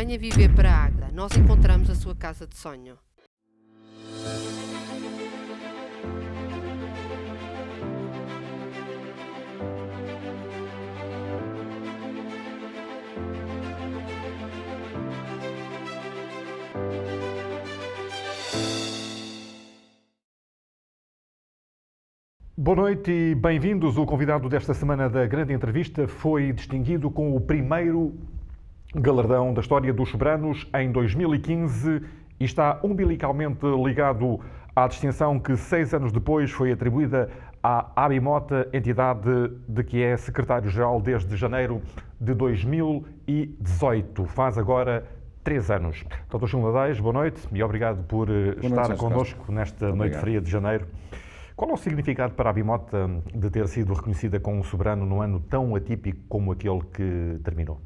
Venha viver para Agra. Nós encontramos a sua casa de sonho. Boa noite e bem-vindos. O convidado desta semana da grande entrevista foi distinguido com o primeiro galardão da história dos soberanos em 2015 e está umbilicalmente ligado à distinção que 6 anos depois foi atribuída à Abimota, entidade de que é secretário-geral desde janeiro de 2018. Faz agora 3 anos. Dr. Gil Nadais, boa noite e obrigado por estar connosco nesta noite fria de janeiro. Qual é o significado para a Abimota de ter sido reconhecida como um soberano num ano tão atípico como aquele que terminou?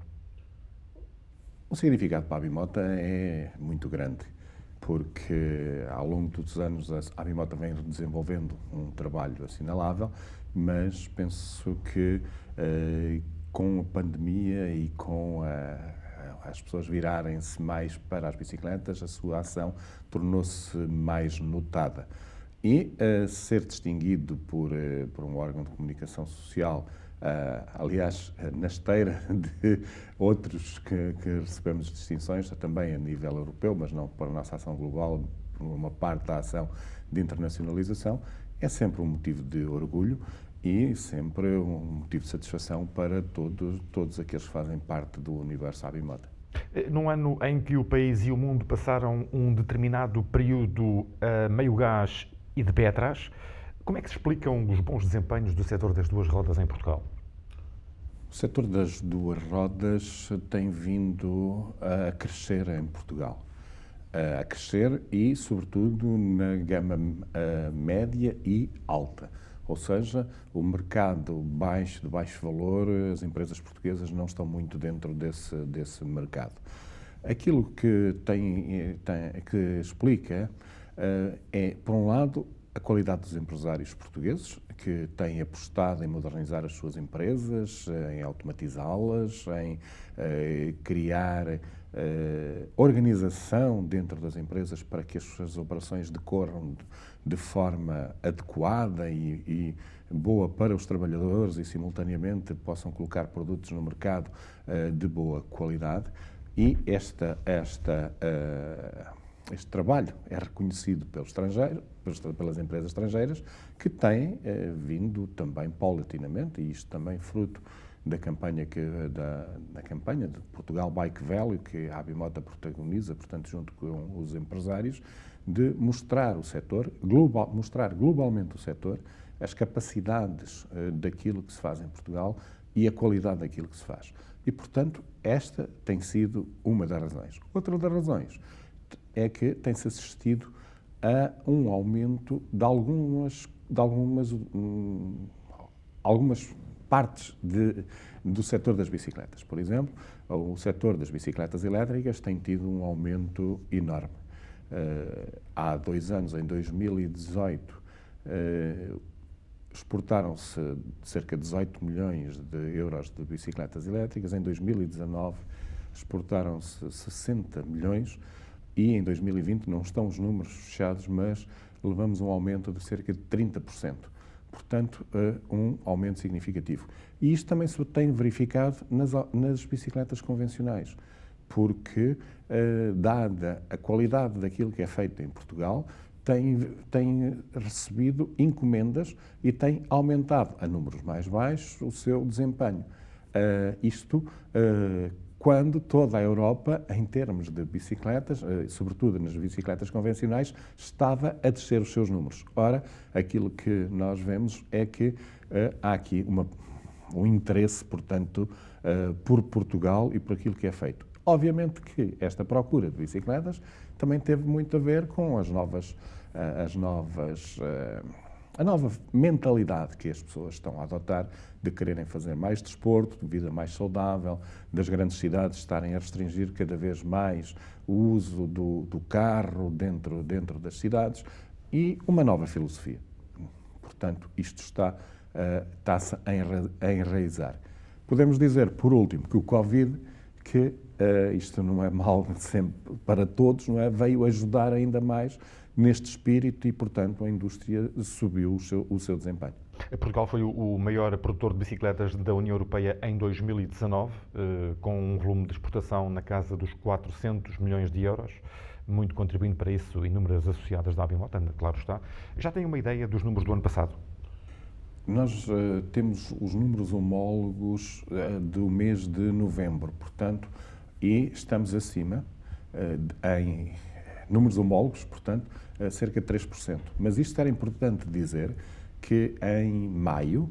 O significado para a Abimota é muito grande, porque ao longo dos anos a Abimota vem desenvolvendo um trabalho assinalável, mas penso que com a pandemia e com as pessoas virarem-se mais para as bicicletas, a sua ação tornou-se mais notada. E ser distinguido por um órgão de comunicação social, aliás, na esteira de outros que recebemos distinções, também a nível europeu, mas não para a nossa ação global, por uma parte da ação de internacionalização, é sempre um motivo de orgulho e sempre um motivo de satisfação para todos aqueles que fazem parte do universo Abimota. Num ano em que o país e o mundo passaram um determinado período a meio gás e de pé atrás, como é que se explicam os bons desempenhos do setor das duas rodas em Portugal? O setor das duas rodas tem vindo a crescer em Portugal. A crescer e, sobretudo, na gama média e alta. Ou seja, o mercado de baixo valor, as empresas portuguesas não estão muito dentro desse mercado. Aquilo que explica é, por um lado, a qualidade dos empresários portugueses, que têm apostado em modernizar as suas empresas, em automatizá-las, em criar organização dentro das empresas para que as suas operações decorram de forma adequada e boa para os trabalhadores e, simultaneamente, possam colocar produtos no mercado de boa qualidade. E este trabalho é reconhecido pelas empresas estrangeiras, que têm vindo também paulatinamente, e isto também fruto da campanha de Portugal Bike Value, que a Abimota protagoniza, portanto, junto com os empresários, de mostrar o setor, mostrar globalmente o setor, as capacidades daquilo que se faz em Portugal e a qualidade daquilo que se faz. E, portanto, esta tem sido uma das razões. Outra das razões é que tem-se assistido a um aumento de algumas partes do setor das bicicletas. Por exemplo, o setor das bicicletas elétricas tem tido um aumento enorme. Há 2 anos, em 2018, exportaram-se cerca de 18 milhões de euros de bicicletas elétricas. Em 2019, exportaram-se 60 milhões. E em 2020, não estão os números fechados, mas levamos um aumento de cerca de 30%. Portanto, um aumento significativo. E isto também se tem verificado nas bicicletas convencionais, porque, dada a qualidade daquilo que é feito em Portugal, tem recebido encomendas e tem aumentado a números mais baixos o seu desempenho. Quando toda a Europa, em termos de bicicletas, sobretudo nas bicicletas convencionais, estava a descer os seus números. Ora, aquilo que nós vemos é que há aqui um interesse, portanto, por Portugal e por aquilo que é feito. Obviamente que esta procura de bicicletas também teve muito a ver com a nova mentalidade que as pessoas estão a adotar de quererem fazer mais desporto, de vida mais saudável, das grandes cidades estarem a restringir cada vez mais o uso do carro dentro das cidades e uma nova filosofia. Portanto, isto está-se a enraizar. Podemos dizer, por último, que o Covid, que isto não é mal sempre para todos, não é? Veio ajudar ainda mais neste espírito e, portanto, a indústria subiu o seu desempenho. Portugal foi o maior produtor de bicicletas da União Europeia em 2019, com um volume de exportação na casa dos 400 milhões de euros, muito contribuindo para isso inúmeras associadas da Abimota, claro está. Já tem uma ideia dos números do ano passado? Nós temos os números homólogos do mês de novembro, portanto, e estamos acima em números homólogos, portanto, cerca de 3%. Mas isto era importante dizer que em maio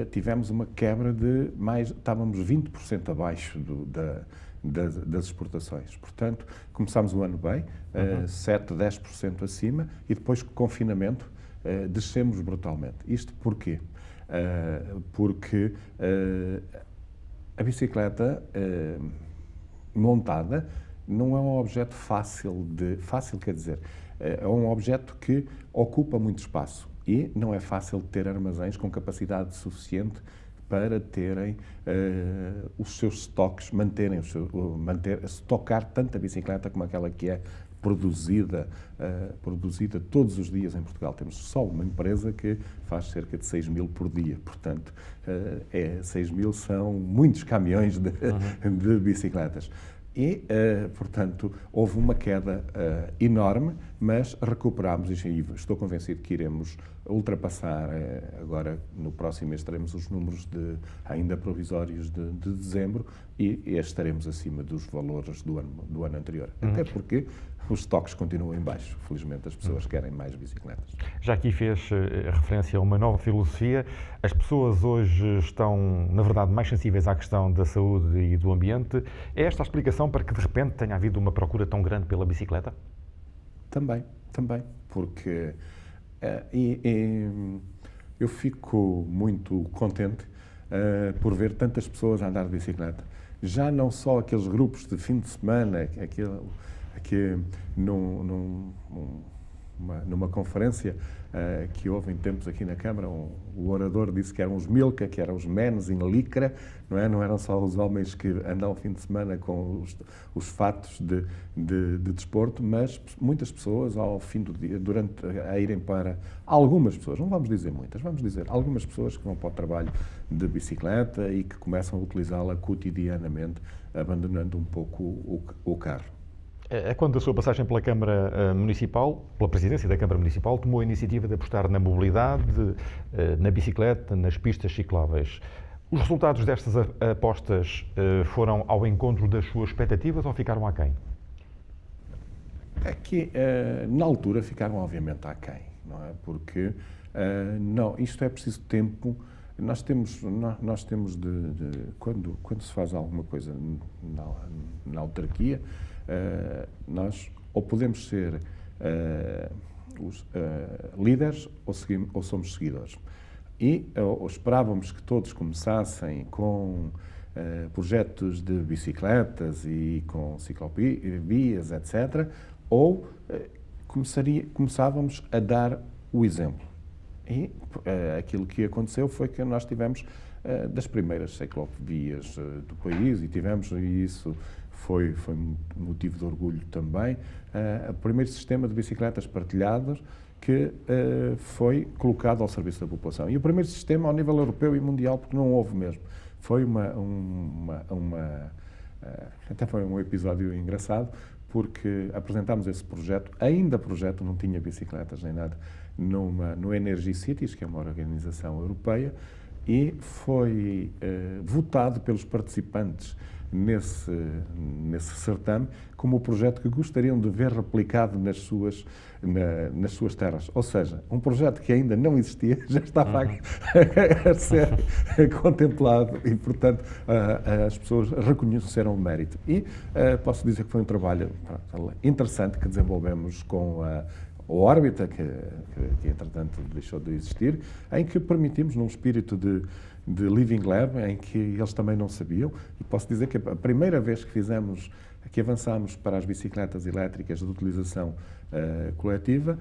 tivemos uma quebra de estávamos 20% abaixo das exportações. Portanto, começámos o ano bem, 7, 10% acima, e depois com o confinamento descemos brutalmente. Isto porquê? Porque a bicicleta montada não é um objeto fácil quer dizer, é um objeto que ocupa muito espaço e não é fácil de ter armazéns com capacidade suficiente para terem os seus estoques, estocar tanta bicicleta como aquela que é produzida todos os dias em Portugal. Temos só uma empresa que faz cerca de 6 mil por dia, portanto, 6 mil são muitos caminhões de bicicletas. E, portanto, houve uma queda enorme, mas recuperámos e estou convencido que iremos ultrapassar, agora no próximo mês teremos os números ainda provisórios de dezembro e estaremos acima dos valores do ano anterior. Até porque os estoques continuam em baixo. Felizmente as pessoas querem mais bicicletas. Já aqui fez referência a uma nova filosofia. As pessoas hoje estão, na verdade, mais sensíveis à questão da saúde e do ambiente. É esta a explicação para que, de repente, tenha havido uma procura tão grande pela bicicleta? Também, porque eu fico muito contente por ver tantas pessoas a andar de bicicleta. Já não só aqueles grupos de fim de semana, que numa conferência que houve em tempos aqui na Câmara, o orador disse que eram os Milka, que eram os menos em licra, não é? Não eram só os homens que andam ao fim de semana com os fatos de desporto, mas muitas pessoas ao fim do dia, a irem para... Algumas pessoas, não vamos dizer muitas, vamos dizer algumas pessoas que vão para o trabalho de bicicleta e que começam a utilizá-la cotidianamente, abandonando um pouco o carro. É quando a sua passagem pela Câmara Municipal, pela presidência da Câmara Municipal, tomou a iniciativa de apostar na mobilidade, na bicicleta, nas pistas cicláveis. Os resultados destas apostas foram ao encontro das suas expectativas ou ficaram aquém? É que, na altura, ficaram obviamente aquém, não é? Porque, isto é preciso tempo. Nós temos quando se faz alguma coisa na autarquia, nós ou podemos ser líderes ou somos seguidores. E esperávamos que todos começassem com projetos de bicicletas e com ciclovias, etc., ou começávamos a dar o exemplo. E aquilo que aconteceu foi que nós tivemos das primeiras ciclovias do país e isso foi motivo de orgulho também, o primeiro sistema de bicicletas partilhadas que foi colocado ao serviço da população. E o primeiro sistema ao nível europeu e mundial, porque não houve mesmo. Foi até foi um episódio engraçado, porque apresentámos esse projeto, ainda o projeto não tinha bicicletas nem nada, no Energy Cities, que é uma organização europeia, e foi votado pelos participantes nesse certame como o projeto que gostariam de ver replicado nas suas terras. Ou seja, um projeto que ainda não existia já estava a ser contemplado e, portanto, as pessoas reconheceram o mérito. E posso dizer que foi um trabalho interessante que desenvolvemos com a órbita, que entretanto deixou de existir, em que permitimos, num espírito de Living Lab, em que eles também não sabiam, e posso dizer que a primeira vez que avançámos para as bicicletas elétricas de utilização coletiva.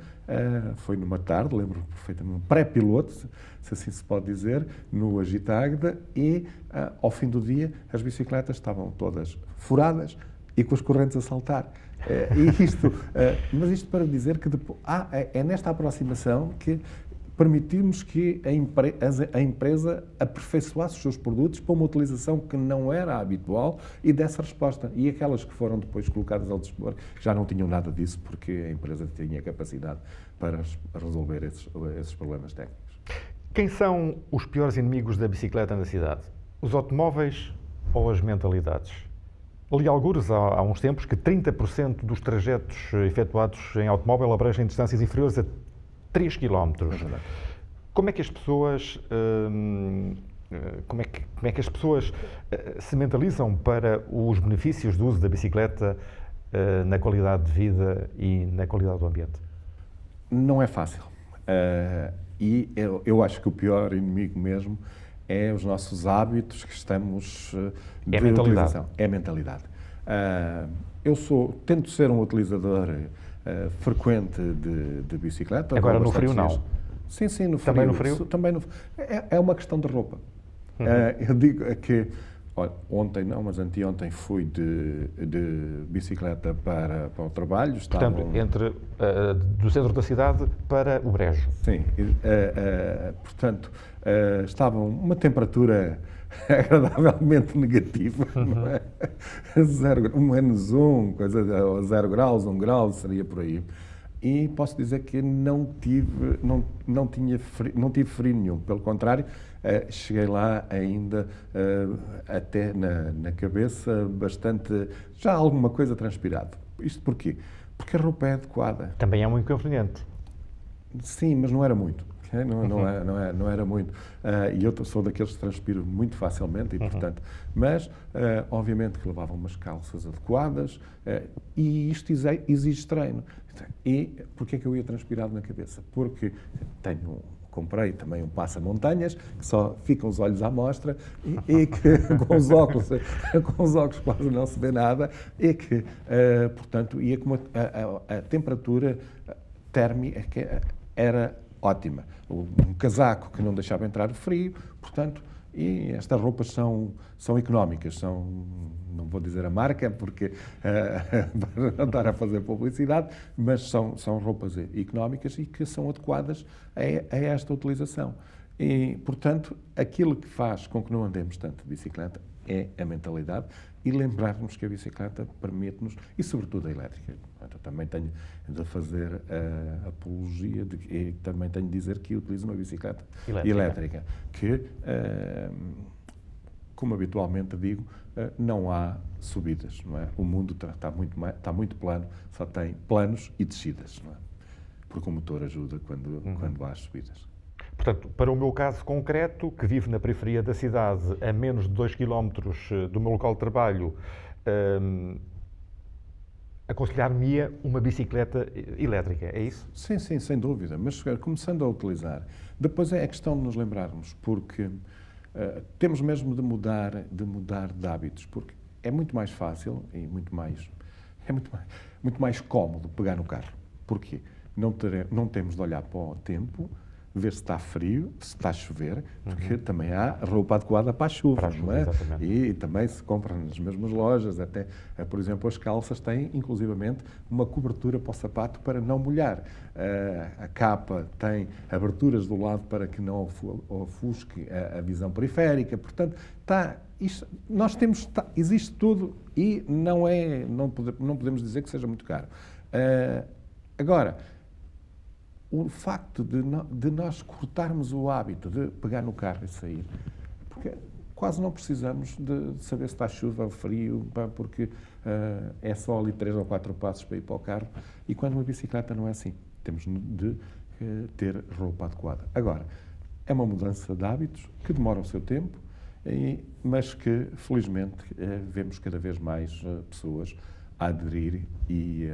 Foi numa tarde, lembro perfeitamente, um pré-piloto, se assim se pode dizer, no Agita Águeda, e ao fim do dia as bicicletas estavam todas furadas e com as correntes a saltar. Mas isto para dizer que depois, é nesta aproximação que permitimos que a empresa aperfeiçoasse os seus produtos para uma utilização que não era habitual e dessa resposta. E aquelas que foram depois colocadas ao dispor já não tinham nada disso, porque a empresa tinha capacidade para resolver esses problemas técnicos. Quem são os piores inimigos da bicicleta na cidade? Os automóveis ou as mentalidades? Li algures há uns tempos que 30% dos trajetos efetuados em automóvel abrangem distâncias inferiores a 3 km. Como é que as pessoas, como é que as pessoas se mentalizam para os benefícios do uso da bicicleta na qualidade de vida e na qualidade do ambiente? Não é fácil. E eu acho que o pior inimigo mesmo é os nossos hábitos que estamos de utilização. É a mentalidade. Tento ser um utilizador frequente de bicicleta. Agora no frio não? Sim, no frio. Também no frio? Também é uma questão de roupa. Eu digo que, olha, ontem não, mas anteontem fui de bicicleta para o trabalho. Portanto, do centro da cidade para o Brejo. Sim, portanto, estava uma temperatura agradavelmente negativa, não é? -1, coisa de 0 graus, 1 grau, seria por aí. E posso dizer que não tive frio nenhum, pelo contrário, cheguei lá ainda até na cabeça bastante, já alguma coisa transpirado. Isto porquê? Porque a roupa é adequada. Também é um inconveniente. Sim, mas não era muito. Não era muito. E eu sou daqueles que transpiro muito facilmente, e portanto, mas obviamente que levava umas calças adequadas, e isto exige treino. E porquê é que eu ia transpirado na cabeça? Porque comprei também um passa-montanhas, que só ficam os olhos à mostra, e que com os óculos quase não se vê nada, e que, portanto, ia com a temperatura térmica era ótima. Um casaco que não deixava entrar o frio, portanto, e estas roupas são económicas, não vou dizer a marca, porque para não estar a fazer publicidade, mas são roupas económicas e que são adequadas a esta utilização. E, portanto, aquilo que faz com que não andemos tanto de bicicleta é a mentalidade e lembrarmos que a bicicleta permite-nos, e sobretudo a elétrica. Eu também tenho de fazer a apologia, e também tenho de dizer que utilizo uma bicicleta elétrica que, como habitualmente digo, não há subidas, não é? O mundo está muito plano, só tem planos e descidas, não é? Porque o motor ajuda quando há as subidas. Portanto, para o meu caso concreto, que vivo na periferia da cidade, a menos de 2 km do meu local de trabalho, aconselhar-me-ia uma bicicleta elétrica, é isso? Sim, sem dúvida, mas começando a utilizar. Depois é a questão de nos lembrarmos, porque temos mesmo de mudar de hábitos, porque é muito mais fácil e muito mais cómodo pegar no carro. Porquê? Não temos de olhar para o tempo, ver se está frio, se está a chover, porque também há roupa adequada para a chuva, não é? Exatamente. E também se compra nas mesmas lojas, até, por exemplo, as calças têm, inclusivamente, uma cobertura para o sapato para não molhar. A capa tem aberturas do lado para que não ofusque a visão periférica, portanto, existe tudo e não podemos dizer que seja muito caro. Agora, o facto de nós cortarmos o hábito de pegar no carro e sair, porque quase não precisamos de saber se está chuva ou frio, porque é só ali 3 ou 4 passos para ir para o carro, e quando uma bicicleta não é assim, temos de ter roupa adequada. Agora, é uma mudança de hábitos que demora o seu tempo, mas que, felizmente, vemos cada vez mais pessoas a aderir e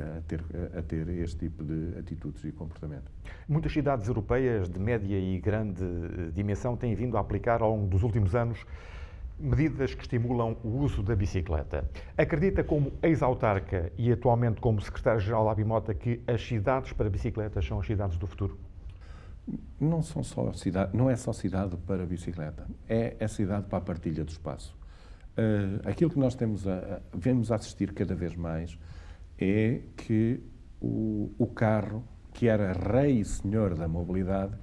a ter este tipo de atitudes e comportamento. Muitas cidades europeias de média e grande dimensão têm vindo a aplicar, ao longo dos últimos anos, medidas que estimulam o uso da bicicleta. Acredita como ex-autarca e atualmente como secretário-geral da Abimota que as cidades para bicicletas são as cidades do futuro? Não são só cidade, não é só cidade para a bicicleta, é a cidade para a partilha do espaço. Aquilo que nós vemos assistir cada vez mais é que o carro, que era rei e senhor da mobilidade,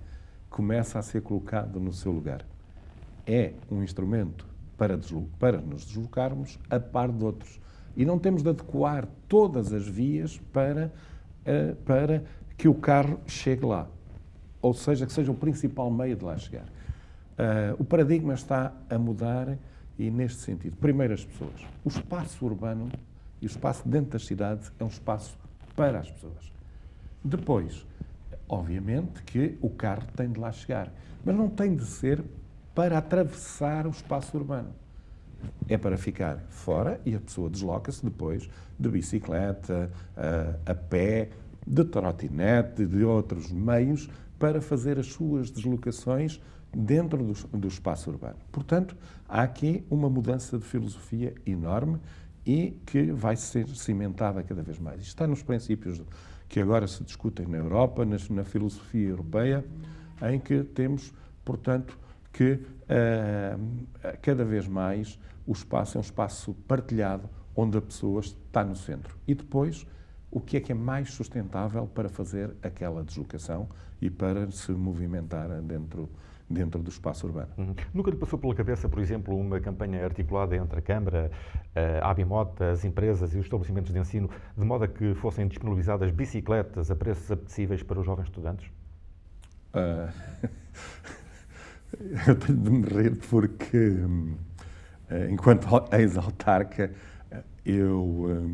começa a ser colocado no seu lugar. É um instrumento para nos deslocarmos a par de outros. E não temos de adequar todas as vias para que o carro chegue lá. Ou seja, que seja o principal meio de lá chegar. O paradigma está a mudar e, neste sentido, primeiro as pessoas. O espaço urbano e o espaço dentro das cidades é um espaço para as pessoas. Depois, obviamente que o carro tem de lá chegar, mas não tem de ser para atravessar o espaço urbano. É para ficar fora e a pessoa desloca-se depois de bicicleta, a pé, de trotinete, de outros meios para fazer as suas deslocações dentro do espaço urbano. Portanto, há aqui uma mudança de filosofia enorme e que vai ser cimentada cada vez mais. Isto está nos princípios que agora se discutem na Europa, na filosofia europeia, em que temos, portanto, que cada vez mais o espaço é um espaço partilhado, onde a pessoa está no centro. E depois, o que é mais sustentável para fazer aquela deslocação e para se movimentar dentro do espaço urbano. Nunca lhe passou pela cabeça, por exemplo, uma campanha articulada entre a Câmara, a Abimota, as empresas e os estabelecimentos de ensino, de modo a que fossem disponibilizadas bicicletas a preços apetecíveis para os jovens estudantes? Eu tenho de me rir porque, enquanto ex-autarca, eu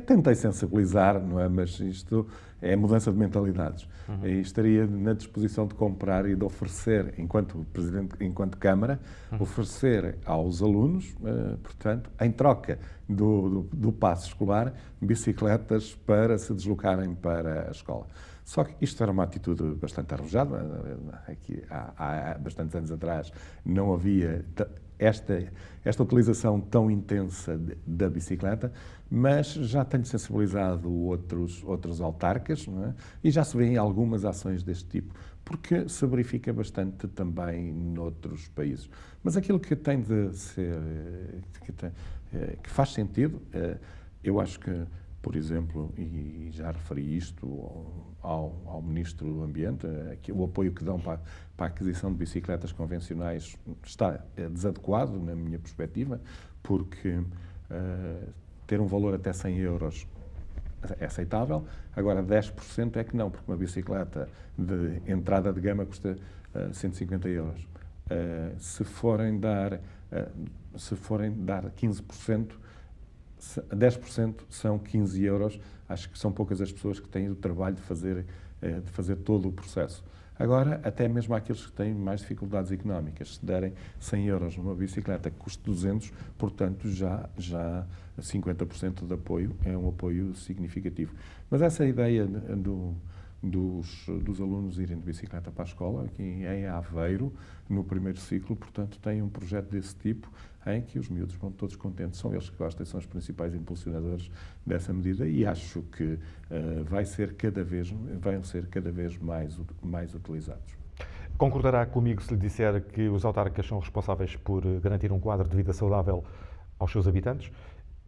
tentei sensibilizar, não é? Mas isto é mudança de mentalidades. E estaria na disposição de comprar e de oferecer, enquanto Presidente, enquanto Câmara, oferecer aos alunos, portanto, em troca do passe escolar, bicicletas para se deslocarem para a escola. Só que isto era uma atitude bastante arrojada. Aqui, há bastantes anos atrás não havia esta utilização tão intensa da bicicleta, mas já tenho sensibilizado outros autarcas, não é? E já se vêem algumas ações deste tipo, porque se verifica bastante também noutros países. Mas aquilo que tem de ser, que faz sentido, eu acho que, por exemplo, e já referi isto ao Ministro do Ambiente, que o apoio que dão para a aquisição de bicicletas convencionais está desadequado, na minha perspectiva, porque ter um valor até 100 euros é aceitável, agora 10% é que não, porque uma bicicleta de entrada de gama custa 150 euros. Se forem dar 15%, 10% são 15 euros. Acho que são poucas as pessoas que têm o trabalho de fazer todo o processo. Agora, até mesmo àqueles que têm mais dificuldades económicas, se derem 100 euros numa bicicleta que custa 200, portanto, já 50% de apoio é um apoio significativo. Mas essa ideia dos alunos irem de bicicleta para a escola, aqui em Aveiro, no primeiro ciclo, portanto, tem um projeto desse tipo, em que os miúdos vão todos contentes, são eles que gostam e são os principais impulsionadores dessa medida, e acho que vão ser cada vez mais utilizados. Concordará comigo se lhe disser que os autarcas são responsáveis por garantir um quadro de vida saudável aos seus habitantes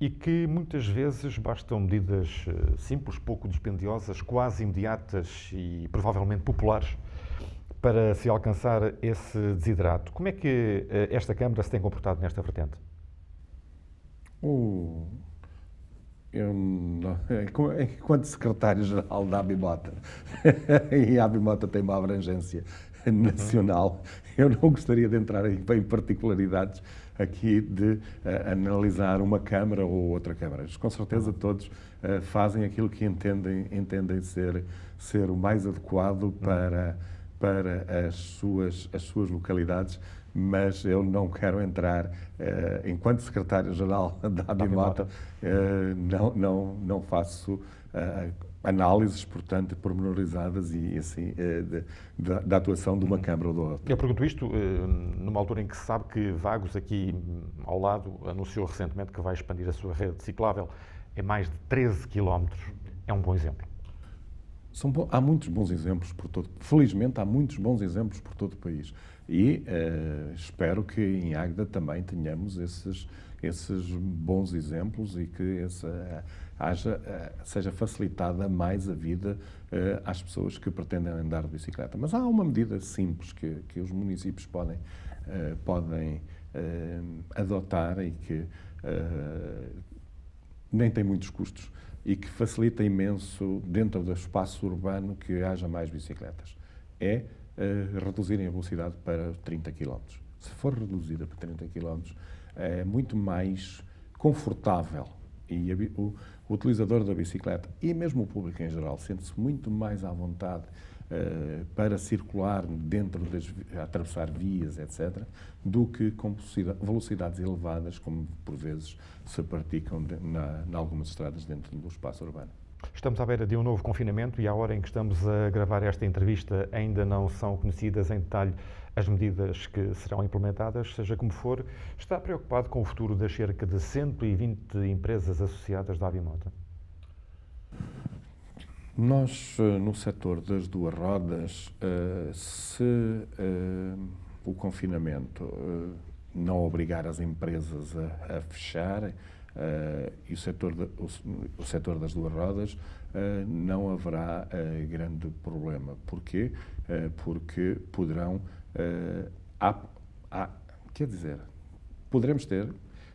e que muitas vezes bastam medidas simples, pouco dispendiosas, quase imediatas e provavelmente populares para se alcançar esse desidrato. Como é que esta Câmara se tem comportado nesta vertente? Enquanto secretário-geral da Abimota, e a Abimota tem uma abrangência nacional, eu não gostaria de entrar em particularidades aqui de analisar uma Câmara ou outra Câmara. Com certeza todos fazem aquilo que entendem ser o mais adequado para as suas localidades, mas eu não quero entrar, enquanto secretário-geral da Abimota, não faço análises, portanto, pormenorizadas e assim, da atuação de uma Câmara ou da outra. Eu pergunto isto numa altura em que se sabe que Vagos, aqui ao lado, anunciou recentemente que vai expandir a sua rede ciclável em mais de 13 quilómetros. É um bom exemplo. Há muitos bons exemplos por todo. Felizmente, há muitos bons exemplos por todo o país. E espero que em Águeda também tenhamos esses bons exemplos e que seja facilitada mais a vida às pessoas que pretendem andar de bicicleta. Mas há uma medida simples que os municípios podem adotar e que nem tem muitos custos e que facilita imenso dentro do espaço urbano que haja mais bicicletas. É reduzirem a velocidade para 30 km. Se for reduzida para 30 km, é muito mais confortável e o utilizador da bicicleta e mesmo o público em geral sente-se muito mais à vontade para circular a atravessar vias, etc., do que com velocidades elevadas, como por vezes se praticam em algumas estradas dentro do espaço urbano. Estamos à beira de um novo confinamento e à hora em que estamos a gravar esta entrevista ainda não são conhecidas em detalhe as medidas que serão implementadas. Seja como for, está preocupado com o futuro das cerca de 120 empresas associadas da Abimota? Nós, no setor das duas rodas, se o confinamento não obrigar as empresas a fechar, e o setor das duas rodas, não haverá grande problema. Porquê? Porque poderão... quer dizer, poderemos ter,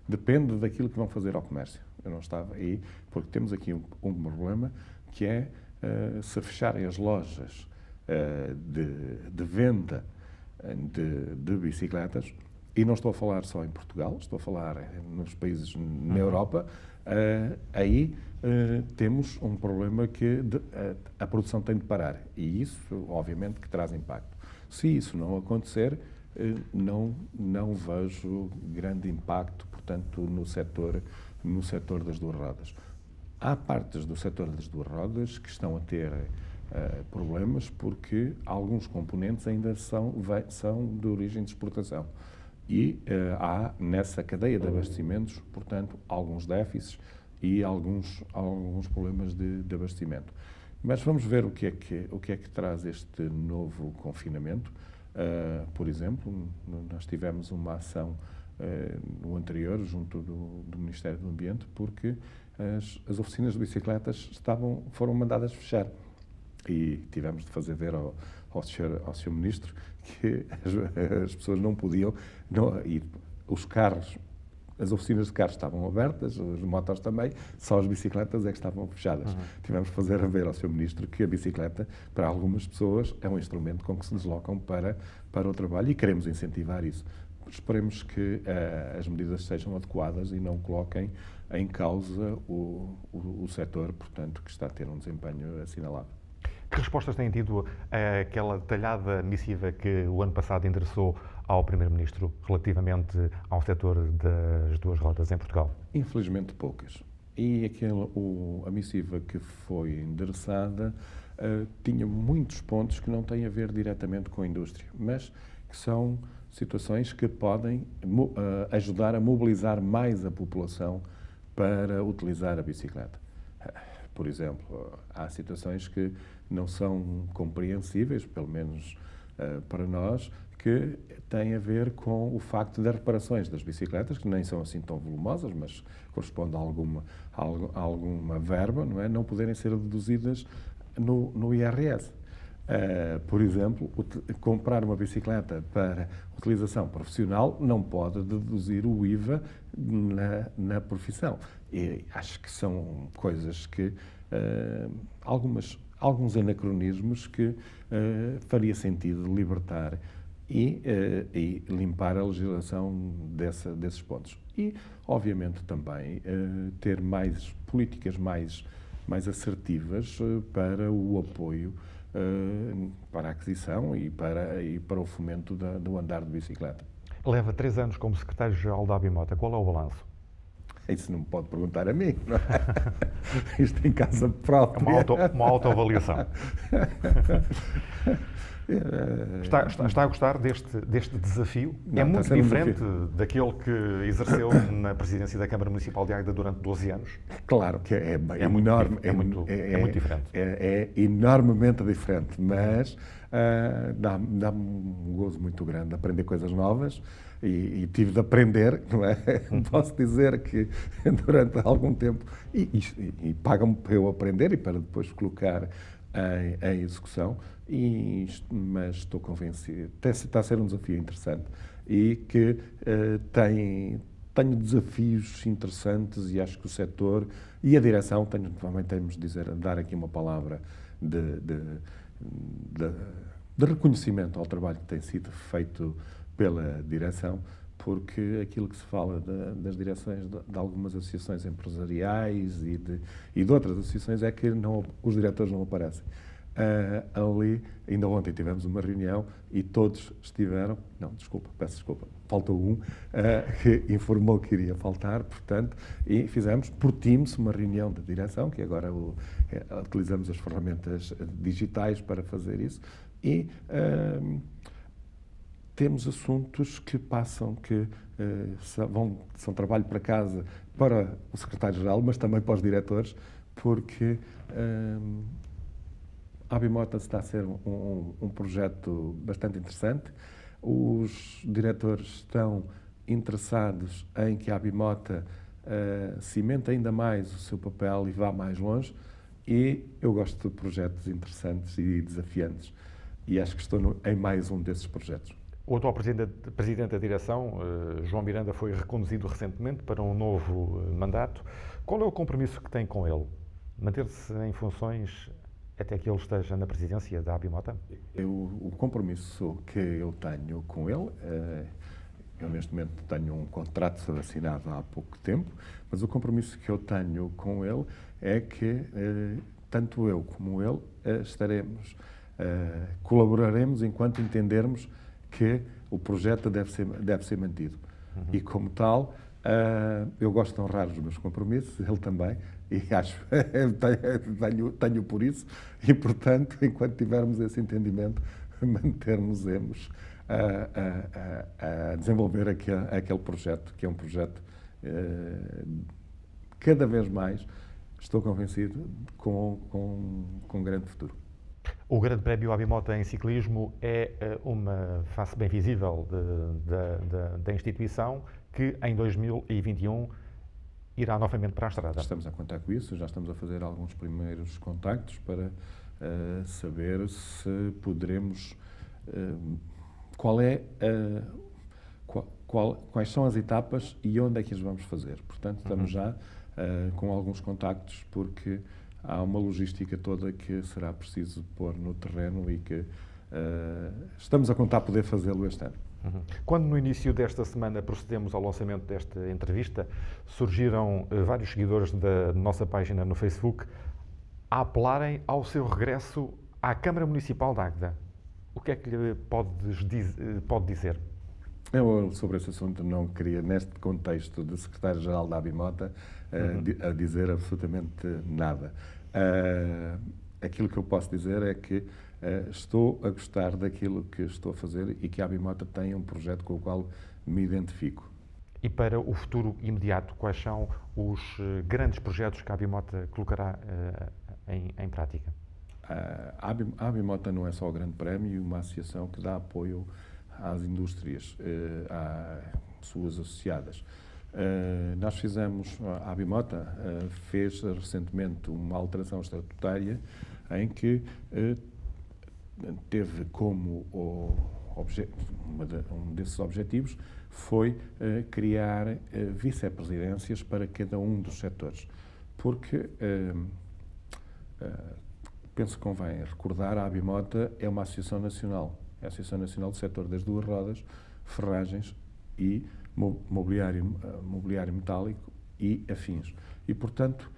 depende daquilo que vão fazer ao comércio. Eu não estava aí, porque temos aqui um problema que é se fecharem as lojas de venda de bicicletas, e não estou a falar só em Portugal, estou a falar nos países na Europa, aí temos um problema que a produção tem de parar. E isso, obviamente, que traz impacto. Se isso não acontecer, não vejo grande impacto, portanto, no setor das duas rodas. Há partes do setor das duas rodas que estão a ter problemas porque alguns componentes ainda são de origem de exportação. E há nessa cadeia de abastecimentos, portanto, alguns déficits e alguns problemas de abastecimento. Mas vamos ver o que é que traz este novo confinamento. Por exemplo, nós tivemos uma ação no anterior, junto do Ministério do Ambiente, porque as oficinas de bicicletas foram mandadas fechar. E tivemos de fazer ver ao Sr. Ministro que as pessoas não podiam ir. Os carros, as oficinas de carros estavam abertas, as motos também, só as bicicletas é que estavam fechadas. Tivemos de fazer ver ao Sr. Ministro que a bicicleta, para algumas pessoas, é um instrumento com que se deslocam para o trabalho e queremos incentivar isso. Esperemos que as medidas sejam adequadas e não coloquem em causa o setor, portanto, que está a ter um desempenho assinalável. Que respostas têm tido àquela detalhada missiva que o ano passado endereçou ao Primeiro-Ministro relativamente ao setor das duas rodas em Portugal? Infelizmente poucas. E a missiva que foi endereçada tinha muitos pontos que não têm a ver diretamente com a indústria, mas que são situações que podem ajudar a mobilizar mais a população para utilizar a bicicleta. Por exemplo, há situações que não são compreensíveis, pelo menos para nós, que têm a ver com o facto das reparações das bicicletas, que nem são assim tão volumosas, mas correspondem a alguma verba, não poderem ser deduzidas no IRS. Por exemplo, comprar uma bicicleta para utilização profissional não pode deduzir o IVA na profissão. E acho que são coisas que, alguns anacronismos que faria sentido libertar e limpar a legislação desses pontos. E, obviamente, também ter mais políticas mais assertivas para o apoio para a aquisição e para o fomento do andar de bicicleta. Leva 3 anos como secretário-geral da Abimota. Qual é o balanço? Isso não me pode perguntar a mim, não é? Isto em casa própria. Uma autoavaliação. Está a gostar deste desafio? Não, é muito está a ser um diferente desafio. daquele que exerceu na presidência da Câmara Municipal de Águeda durante 12 anos? Claro que é muito enorme. muito diferente. É enormemente diferente, mas dá-me um gozo muito grande aprender coisas novas e tive de aprender, não é? Posso dizer que durante algum tempo, e pagam-me para eu aprender e para depois colocar em execução, mas estou convencido, está a ser um desafio interessante e que tenho desafios interessantes e acho que o setor e a direção, também temos de dar aqui uma palavra de reconhecimento ao trabalho que tem sido feito pela direção, porque aquilo que se fala das direções de algumas associações empresariais e de outras associações é que os diretores não aparecem. Ali, ainda ontem tivemos uma reunião e todos estiveram, peço desculpa, faltou um, que informou que iria faltar, portanto, e fizemos por Teams uma reunião de direção, que agora utilizamos as ferramentas digitais para fazer isso, e temos assuntos que passam, que são trabalho para casa para o secretário-geral, mas também para os diretores, porque a Abimota está a ser um projeto bastante interessante. Os diretores estão interessados em que a Abimota cimente ainda mais o seu papel e vá mais longe. E eu gosto de projetos interessantes e desafiantes. E acho que estou em mais um desses projetos. O atual presidente da direção, João Miranda, foi reconduzido recentemente para um novo mandato. Qual é o compromisso que tem com ele? Manter-se em funções até que ele esteja na presidência da Abimota? O compromisso que eu tenho com ele, eu neste momento tenho um contrato assinado há pouco tempo, mas o compromisso que eu tenho com ele é que tanto eu como ele colaboraremos enquanto entendermos que o projeto deve ser mantido. Uhum. E como tal, eu gosto de honrar os meus compromissos, ele também, e acho, tenho por isso, e portanto, enquanto tivermos esse entendimento, mantermos-nos a desenvolver aquele projeto, que é um projeto cada vez mais, estou convencido, com grande futuro. O Grande Prémio Abimota em ciclismo é uma face bem visível da instituição que em 2021 irá novamente para a estrada. Estamos a contar com isso, já estamos a fazer alguns primeiros contactos para saber se poderemos... quais são as etapas e onde é que as vamos fazer. Portanto, estamos já com alguns contactos, porque há uma logística toda que será preciso pôr no terreno e que estamos a contar poder fazê-lo este ano. Uhum. Quando no início desta semana procedemos ao lançamento desta entrevista, surgiram vários seguidores da nossa página no Facebook a apelarem ao seu regresso à Câmara Municipal de Águeda. O que é que lhe pode dizer? Eu, sobre esse assunto, não queria, neste contexto de secretário-geral da Abimota, a dizer absolutamente nada. Aquilo que eu posso dizer é que estou a gostar daquilo que estou a fazer e que a Abimota tem um projeto com o qual me identifico. E para o futuro imediato, quais são os grandes projetos que a Abimota colocará em prática? A Abimota não é só o Grande Prémio e uma associação que dá apoio às indústrias, às suas associadas. Nós fizemos, a Abimota fez recentemente uma alteração estatutária em que teve como um desses objetivos foi criar vice-presidências para cada um dos setores. Porque, penso que convém recordar, a Abimota é uma associação nacional. É a Associação Nacional do Setor das Duas Rodas, Ferragens e mobiliário metálico e afins. E, portanto,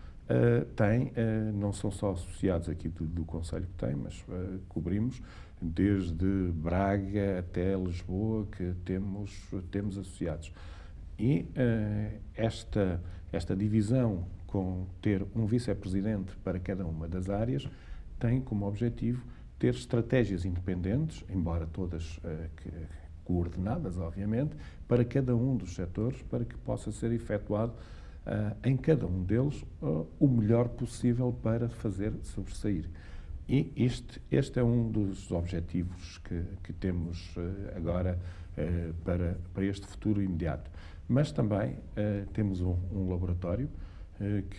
não são só associados aqui do Conselho que tem, mas cobrimos desde Braga até Lisboa, que temos associados. E esta divisão com ter um vice-presidente para cada uma das áreas tem como objetivo ter estratégias independentes, embora todas coordenadas, obviamente, para cada um dos setores, para que possa ser efetuado em cada um deles o melhor possível para fazer sobressair. E este é um dos objetivos que temos agora para este futuro imediato. Mas também temos um laboratório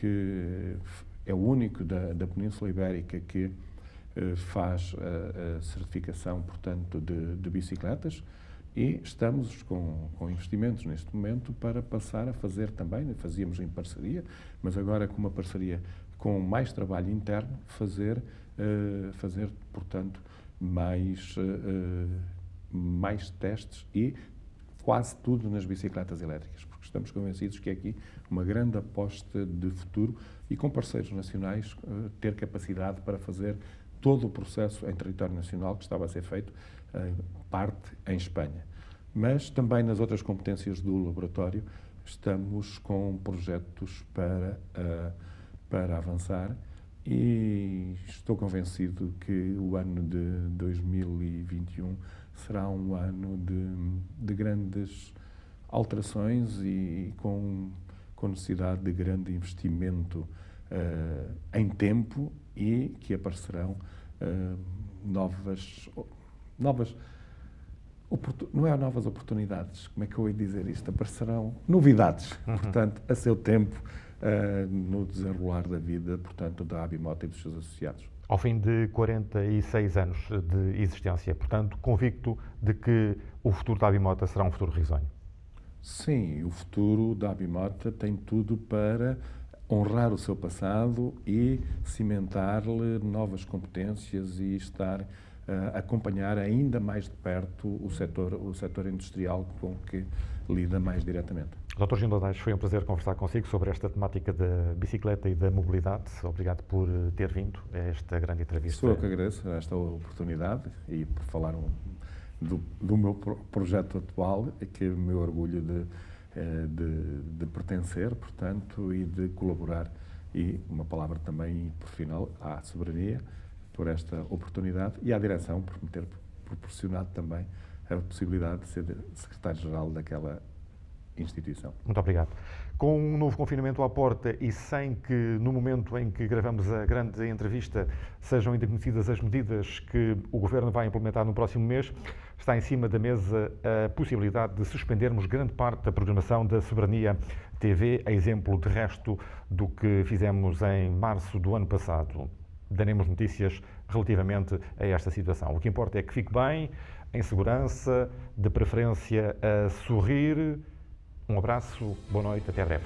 que é o único da Península Ibérica que faz a certificação, portanto, de bicicletas, e estamos com investimentos neste momento para passar a fazer também, fazíamos em parceria, mas agora com uma parceria com mais trabalho interno, fazer portanto, mais testes e quase tudo nas bicicletas elétricas, porque estamos convencidos que é aqui uma grande aposta de futuro e com parceiros nacionais ter capacidade para fazer todo o processo em território nacional que estava a ser feito, parte em Espanha. Mas também nas outras competências do laboratório estamos com projetos para avançar e estou convencido que o ano de 2021 será um ano de grandes alterações e com necessidade de grande investimento em tempo e que aparecerão novas não é novas oportunidades, como é que eu ia dizer isto? Aparecerão novidades, portanto, a seu tempo, no desenrolar da vida, portanto, da Abimota e dos seus associados. Ao fim de 46 anos de existência, portanto, convicto de que o futuro da Abimota será um futuro risonho. Sim, o futuro da Abimota tem tudo para honrar o seu passado e cimentar-lhe novas competências e estar a acompanhar ainda mais de perto o setor industrial com que lida mais diretamente. Dr. Gino Lodais, foi um prazer conversar consigo sobre esta temática da bicicleta e da mobilidade. Obrigado por ter vindo a esta grande entrevista. Sou eu que agradeço esta oportunidade e por falar do meu projeto atual, que é o meu orgulho de pertencer, portanto, e de colaborar. E uma palavra também, por final, à soberania, por esta oportunidade, e à direção, por me ter proporcionado também a possibilidade de ser secretário-geral daquela instituição. Muito obrigado. Com um novo confinamento à porta e sem que, no momento em que gravamos a grande entrevista, sejam ainda conhecidas as medidas que o Governo vai implementar no próximo mês, está em cima da mesa a possibilidade de suspendermos grande parte da programação da Soberania TV, a exemplo de resto do que fizemos em março do ano passado. Daremos notícias relativamente a esta situação. O que importa é que fique bem, em segurança, de preferência a sorrir. Um abraço, boa noite, até breve.